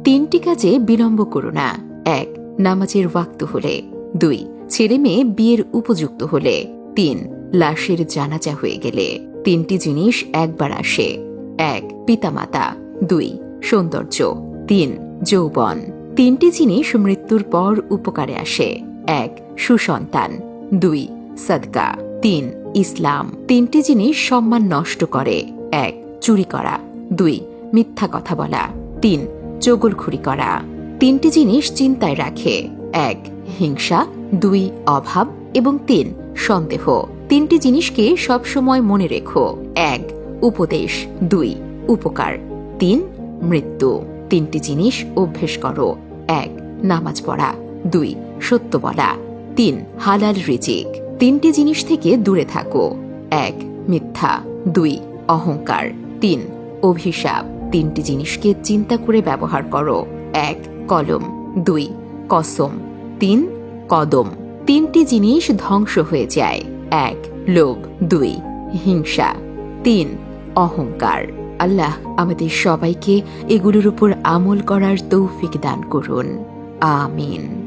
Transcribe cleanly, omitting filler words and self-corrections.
তিনটি কাজে বিলম্ব করো না। 1. নামাজের ওয়াক্ত হলে। 2. ছেলে মেয়ে বিয়ের উপযুক্ত হলে। 3. লাশের জানাজা হয়ে গেলে। তিনটি জিনিস একবার আসে। 1. পিতামাতা। 2. সৌন্দর্য। 3. যৌবন। তিনটি জিনিস মৃত্যুর পর উপকারে আসে। 1. সুসন্তান। 2. সদকা। 3. ইসলাম। তিনটি জিনিস সম্মান নষ্ট করে। 1. চুরি করা। 2. মিথ্যা কথা বলা। 3. চগলখুরি করা। তিনটি জিনিস চিন্তায় রাখে। 1. হিংসা। 2. অভাব এবং 3. সন্দেহ। তিনটি জিনিসকে সবসময় মনে রেখো। 1. উপদেশ। 2. উপকার। 3. মৃত্যু। তিনটি জিনিস অভ্যেস করো। 1. নামাজ পড়া। 2. সত্য বলা। 3. হালাল রিজিক। তিনটি জিনিস থেকে দূরে থাকো। 1. মিথ্যা। 2. অহংকার। 3. অভিশাপ। তিনটি জিনিসকে চিন্তা করে ব্যবহার করো। 1. কলম। 2. কসম। 3. কদম। তিনটি জিনিস ধ্বংস হয়ে যায়। 1. লোভ। 2. হিংসা। 3. অহংকার। আল্লাহ আমাদের সবাইকে এগুলোর উপর আমল করার তৌফিক দান করুন। আমিন।